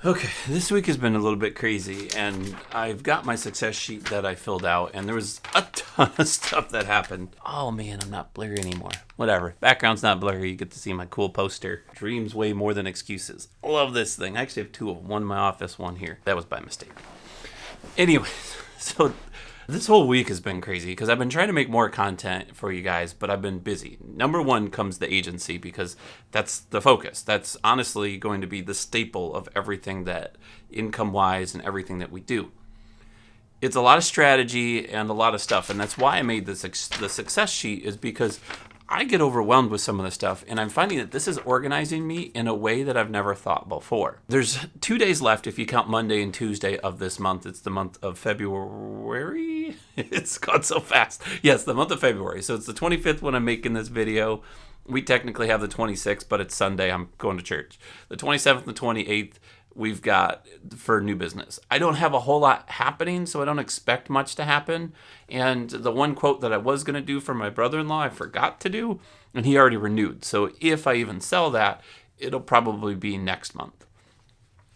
Okay, this week has been a little bit crazy, and I've got my success sheet that I filled out, and there was a ton of stuff that happened. Oh man, I'm not blurry anymore. Whatever. Background's not blurry. You get to see my cool poster. Dreams weigh more than excuses. Love this thing. I actually have two of them. One in my office, one here. That was by mistake. Anyways, so this whole week has been crazy because I've been trying to make more content for you guys, but I've been busy. Number one comes the agency because that's the focus. That's honestly going to be the staple of everything that income-wise and everything that we do. It's a lot of strategy and a lot of stuff, and that's why I made the success sheet is because I get overwhelmed with some of the stuff, and I'm finding that this is organizing me in a way that I've never thought before. There's 2 days left if you count Monday and Tuesday of this month. It's the month of February. It's gone so fast. Yes, the month of February. So it's the 25th when I'm making this video. We technically have the 26th, but it's Sunday. I'm going to church. The 27th and the 28th. We've got for new business. I don't have a whole lot happening, so I don't expect much to happen. And the one quote that I was going to do for my brother-in-law, I forgot to do, and he already renewed. So if I even sell that, it'll probably be next month.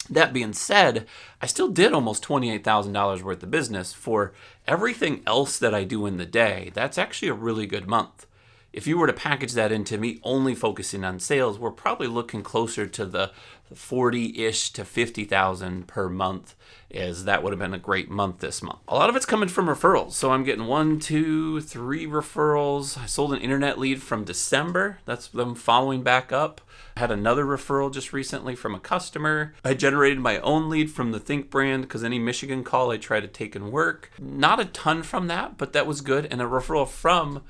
That being said, I still did almost $28,000 worth of business for everything else that I do in the day. That's actually a really good month. If you were to package that into me only focusing on sales, we're probably looking closer to the 40-ish to 50,000 per month, as that would have been a great month this month. A lot of it's coming from referrals. So I'm getting 1, 2, 3 referrals. I sold an internet lead from December. That's them following back up. I had another referral just recently from a customer. I generated my own lead from the Think brand because any Michigan call I try to take and work. Not a ton from that, but that was good. And a referral from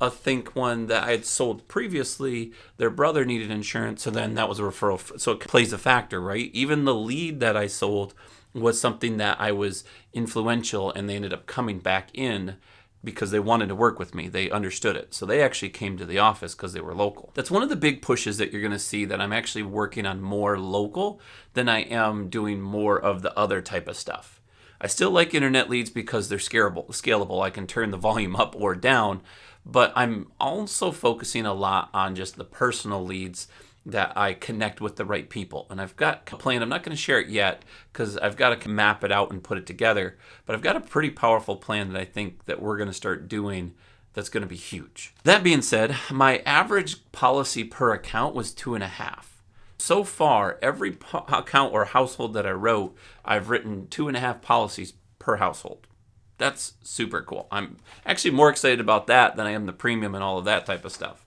a Think one that I had sold previously, their brother needed insurance, so then that was a referral. So it plays a factor, right? Even the lead that I sold was something that I was influential, and they ended up coming back in because they wanted to work with me. They understood it. So they actually came to the office because they were local. That's one of the big pushes that you're going to see, that I'm actually working on more local than I am doing more of the other type of stuff. I still like internet leads because they're scalable. I can turn the volume up or down. But I'm also focusing a lot on just the personal leads that I connect with the right people. And I've got a plan. I'm not going to share it yet because I've got to map it out and put it together. But I've got a pretty powerful plan that I think that we're going to start doing that's going to be huge. That being said, my average policy per account was 2.5. So far, every account or household that I wrote, I've written 2.5 policies per household. That's super cool. I'm actually more excited about that than I am the premium and all of that type of stuff.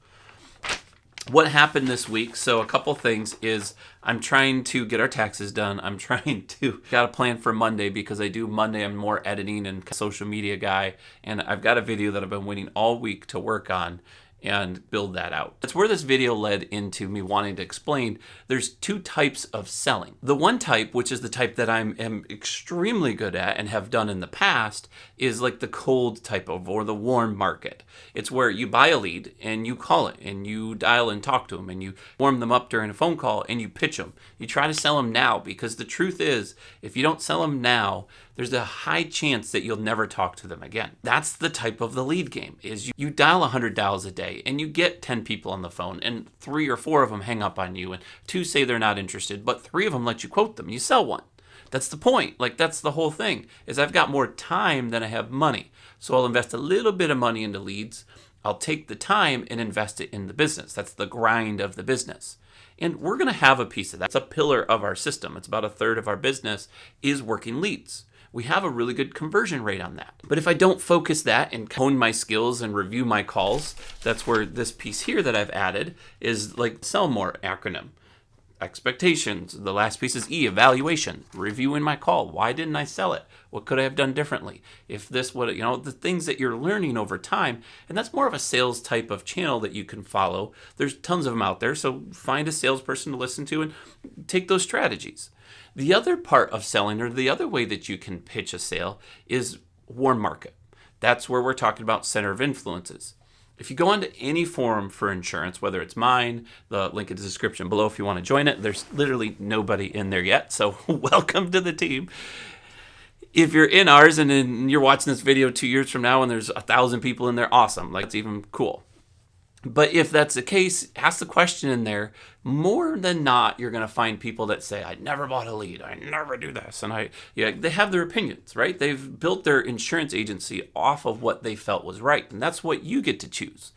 What happened this week? So a couple things is I'm trying to get our taxes done. I'm trying to got a plan for Monday because I do Monday. I'm more editing and social media guy. And I've got a video that I've been waiting all week to work on and build that out. That's where this video led into me wanting to explain there's 2 types of selling. The one type, which is the type that I am extremely good at and have done in the past, is like the cold type of, or the warm market. It's where you buy a lead and you call it and you dial and talk to them and you warm them up during a phone call and you pitch them. You try to sell them now, because the truth is, if you don't sell them now, there's a high chance that you'll never talk to them again. That's the type of the lead game, is you dial 100 dials a day and you get 10 people on the phone and 3 or 4 of them hang up on you and 2 say they're not interested, but 3 of them let you quote them. You sell one. That's the point. Like, that's the whole thing, is I've got more time than I have money. So I'll invest a little bit of money into leads. I'll take the time and invest it in the business. That's the grind of the business. And we're going to have a piece of that. It's a pillar of our system. It's about 1/3 of our business is working leads. We have a really good conversion rate on that. But if I don't focus that and hone my skills and review my calls, that's where this piece here that I've added is like sell more acronym. Expectations. The last piece is E, evaluation. Reviewing my call. Why didn't I sell it? What could I have done differently? If this would, the things that you're learning over time. And that's more of a sales type of channel that you can follow. There's tons of them out there. So find a salesperson to listen to and take those strategies. The other part of selling, or the other way that you can pitch a sale, is warm market. That's where we're talking about center of influences. If you go onto any forum for insurance, whether it's mine, the link in the description below if you want to join it. There's literally nobody in there yet, so welcome to the team. If you're in ours and then you're watching this video 2 years from now and there's 1,000 people in there, awesome. Like, it's even cool. But if that's the case, ask the question in there. More than not, you're going to find people that say, I never bought a lead. I never do this. And they have their opinions, right? They've built their insurance agency off of what they felt was right. And that's what you get to choose.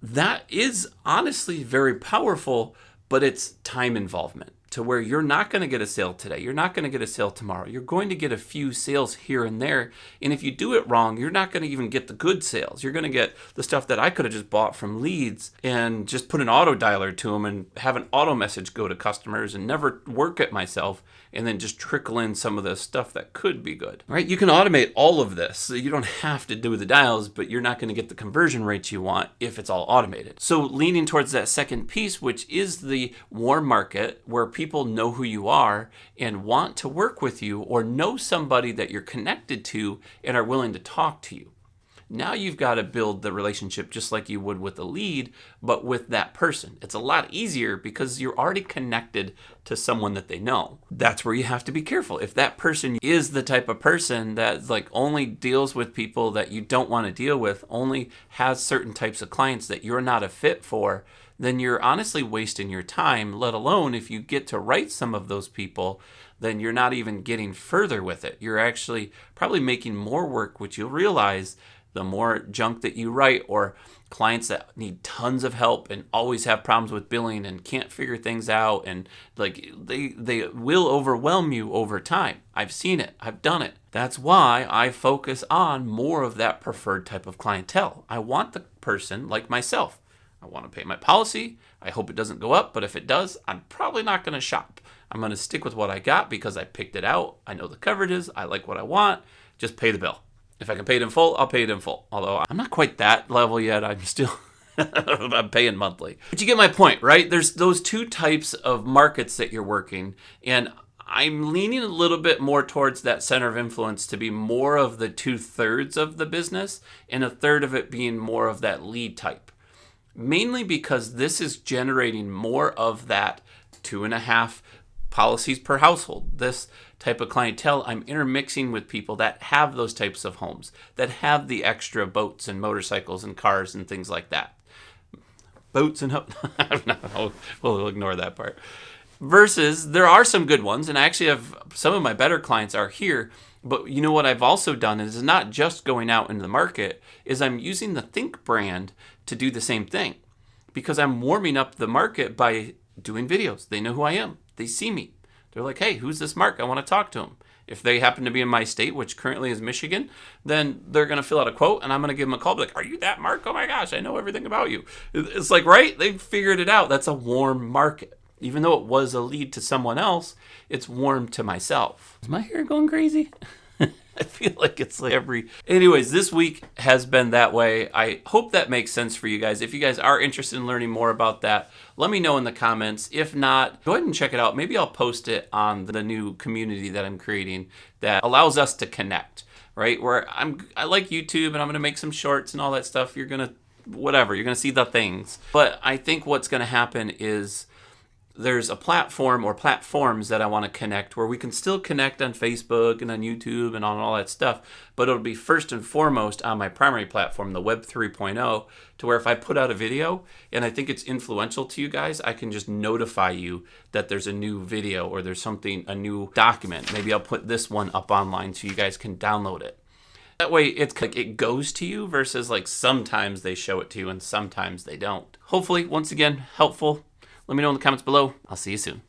That is honestly very powerful, but it's time involvement to where you're not going to get a sale today. You're not going to get a sale tomorrow. You're going to get a few sales here and there. And if you do it wrong, you're not going to even get the good sales. You're going to get the stuff that I could have just bought from leads and just put an auto dialer to them and have an auto message go to customers and never work it myself, and then just trickle in some of the stuff that could be good, right? You can automate all of this. So you don't have to do the dials, but you're not going to get the conversion rates you want if it's all automated. So leaning towards that second piece, which is the warm market, where people know who you are and want to work with you, or know somebody that you're connected to and are willing to talk to you. Now you've got to build the relationship just like you would with a lead, but with that person. It's a lot easier because you're already connected to someone that they know. That's where you have to be careful. If that person is the type of person that like only deals with people that you don't want to deal with, only has certain types of clients that you're not a fit for, then you're honestly wasting your time, let alone if you get to write some of those people, then you're not even getting further with it. You're actually probably making more work, which you'll realize the more junk that you write, or clients that need tons of help and always have problems with billing and can't figure things out, and like they will overwhelm you over time. I've seen it. I've done it. That's why I focus on more of that preferred type of clientele. I want the person like myself. I want to pay my policy. I hope it doesn't go up, but if it does, I'm probably not going to shop. I'm going to stick with what I got because I picked it out. I know the coverages. I like what I want. Just pay the bill. If I can pay it in full, I'll pay it in full. Although I'm not quite that level yet. I'm still I'm paying monthly. But you get my point, right? There's those two types of markets that you're working. And I'm leaning a little bit more towards that center of influence to be more of the 2/3 of the business and a third of it being more of that lead type. Mainly because this is generating more of that 2.5 policies per household. This type of clientele, I'm intermixing with people that have those types of homes, that have the extra boats and motorcycles and cars and things like that. Boats and no, we'll ignore that part. Versus there are some good ones, and I actually have some of my better clients are here. But you know what I've also done is not just going out into the market, is I'm using the Think brand to do the same thing, because I'm warming up the market by doing videos. They know who I am. They see me. They're like, hey, who's this Mark? I want to talk to him. If they happen to be in my state, which currently is Michigan, then they're going to fill out a quote and I'm going to give them a call. Be like, are you that Mark? Oh my gosh, I know everything about you. It's like, right? They figured it out. That's a warm market. Even though it was a lead to someone else, it's warm to myself. Is my hair going crazy? I feel like it's like Anyways, this week has been that way. I hope that makes sense for you guys. If you guys are interested in learning more about that, let me know in the comments. If not, go ahead and check it out. Maybe I'll post it on the new community that I'm creating that allows us to connect, right? Where I like YouTube and I'm going to make some shorts and all that stuff. You're going to see the things. But I think what's going to happen is there's a platform or platforms that I want to connect where we can still connect on Facebook and on YouTube and on all that stuff, but it'll be first and foremost on my primary platform, the Web 3.0, to where if I put out a video and I think it's influential to you guys, I can just notify you that there's a new video or there's a new document. Maybe I'll put this one up online so you guys can download it. That way it's like it goes to you versus like sometimes they show it to you and sometimes they don't. Hopefully, once again, helpful. Let me know in the comments below. I'll see you soon.